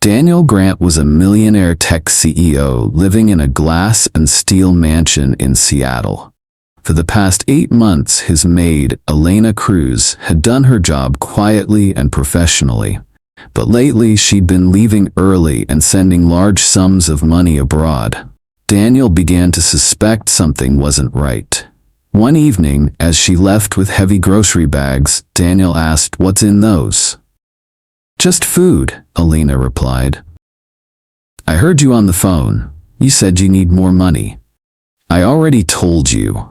Daniel Grant was a millionaire tech CEO living in a glass and steel mansion in Seattle. For the past 8 months, his maid, Elena Cruz, had done her job quietly and professionally. But lately, she'd been leaving early and sending large sums of money abroad. Daniel began to suspect something wasn't right. One evening, as she left with heavy grocery bags, Daniel asked, "What's in those?" "Just food," Elena replied. "I heard you on the phone. You said you need more money." "I already told you.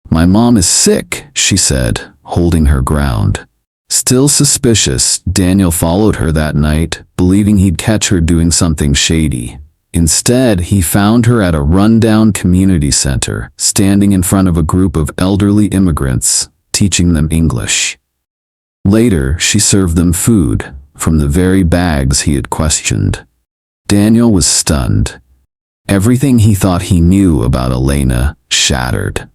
My mom is sick," she said, holding her ground. Still suspicious, Daniel followed her that night, believing he'd catch her doing something shady. Instead, he found her at a rundown community center, standing in front of a group of elderly immigrants, teaching them English. Later, she served them food, from the very bags he had questioned. Daniel was stunned. Everything he thought he knew about Elena shattered.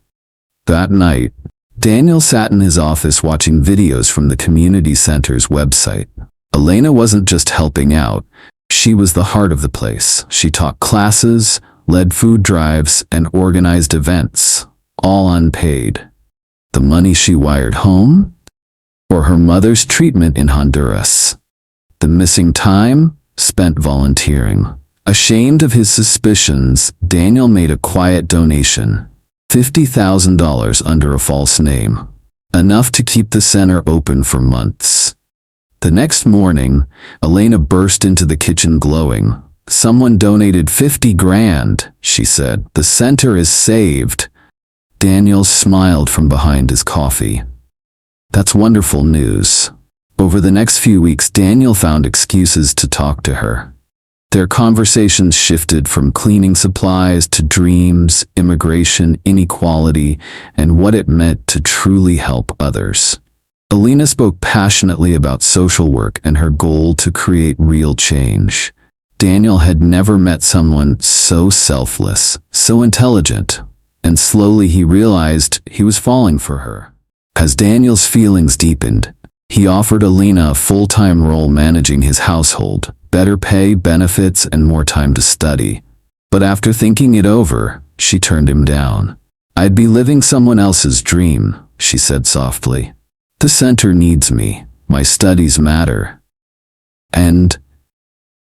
That night, Daniel sat in his office watching videos from the community center's website. Elena wasn't just helping out, she was the heart of the place. She taught classes, led food drives, and organized events, all unpaid. The money she wired home? Or her mother's treatment in Honduras? The missing time? Spent volunteering. Ashamed of his suspicions, Daniel made a quiet donation. $50,000 under a false name. Enough to keep the center open for months. The next morning, Elena burst into the kitchen glowing. "Someone donated 50 grand, she said. "The center is saved." Daniel smiled from behind his coffee. "That's wonderful news." Over the next few weeks, Daniel found excuses to talk to her. Their conversations shifted from cleaning supplies to dreams, immigration, inequality, and what it meant to truly help others. Elena spoke passionately about social work and her goal to create real change. Daniel had never met someone so selfless, so intelligent, and slowly he realized he was falling for her. As Daniel's feelings deepened, he offered Elena a full-time role managing his household, better pay, benefits, and more time to study. But after thinking it over, she turned him down. "I'd be living someone else's dream," she said softly. "The center needs me. My studies matter." And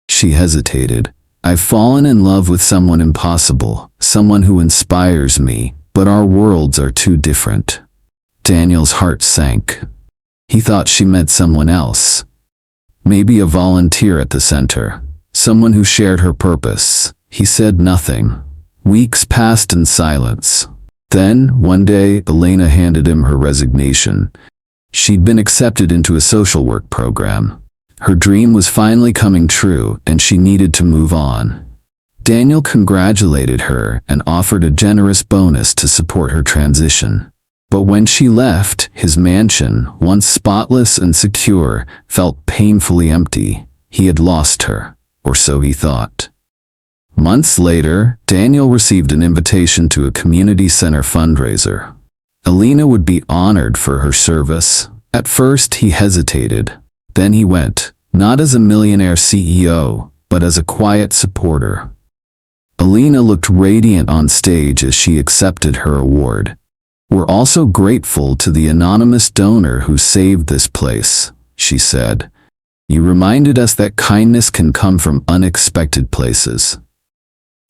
she hesitated. "I've fallen in love with someone impossible, someone who inspires me, but our worlds are too different." Daniel's heart sank. He thought she meant someone else. Maybe a volunteer at the center, someone who shared her purpose. He said nothing. Weeks passed in silence. Then, one day, Elena handed him her resignation. She'd been accepted into a social work program. Her dream was finally coming true, and she needed to move on. Daniel congratulated her and offered a generous bonus to support her transition. But when she left, his mansion, once spotless and secure, felt painfully empty. He had lost her, or so he thought. Months later, Daniel received an invitation to a community center fundraiser. Elena would be honored for her service. At first, he hesitated. Then he went, not as a millionaire CEO, but as a quiet supporter. Elena looked radiant on stage as she accepted her award. "We're also grateful to the anonymous donor who saved this place," she said. "You reminded us that kindness can come from unexpected places."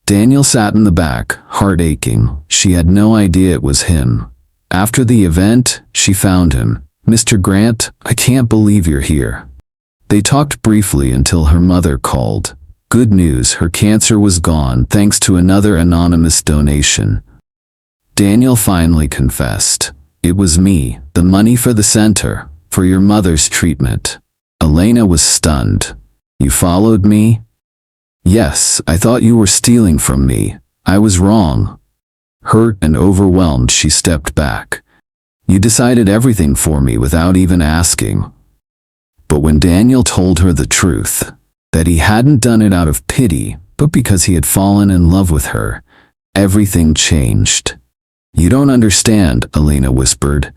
Daniel sat in the back, heart aching. She had no idea it was him. After the event, she found him. "Mr. Grant, I can't believe you're here." They talked briefly until her mother called. Good news, her cancer was gone thanks to another anonymous donation. Daniel finally confessed. "It was me, the money for the center, for your mother's treatment." Elena was stunned. "You followed me?" "Yes, I thought you were stealing from me. I was wrong." Hurt and overwhelmed, she stepped back. "You decided everything for me without even asking." But when Daniel told her the truth, that he hadn't done it out of pity, but because he had fallen in love with her, everything changed. "You don't understand," Elena whispered.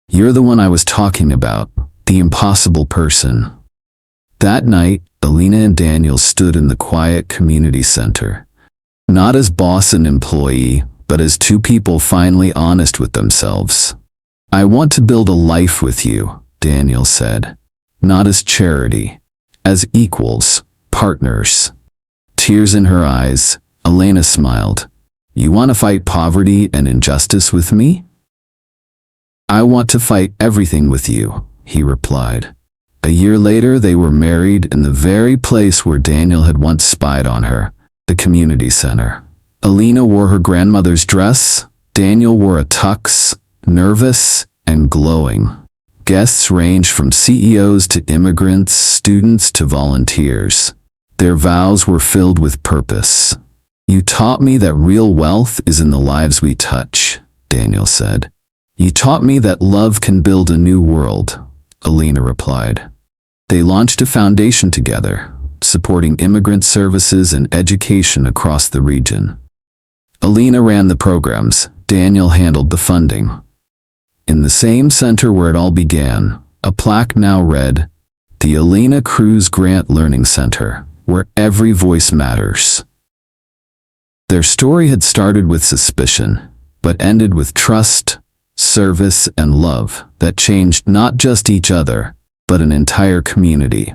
"You're the one I was talking about, the impossible person." That night, Elena and Daniel stood in the quiet community center. Not as boss and employee, but as two people finally honest with themselves. "I want to build a life with you," Daniel said. "Not as charity, as equals, partners." Tears in her eyes, Elena smiled. "You want to fight poverty and injustice with me?" "I want to fight everything with you," he replied. A year later, they were married in the very place where Daniel had once spied on her, the community center. Elena wore her grandmother's dress, Daniel wore a tux, nervous and glowing. Guests ranged from CEOs to immigrants, students to volunteers. Their vows were filled with purpose. "You taught me that real wealth is in the lives we touch," Daniel said. "You taught me that love can build a new world," Elena replied. They launched a foundation together, supporting immigrant services and education across the region. Elena ran the programs, Daniel handled the funding. In the same center where it all began, a plaque now read, "The Elena Cruz Grant Learning Center, where every voice matters." Their story had started with suspicion, but ended with trust, service, and love that changed not just each other, but an entire community.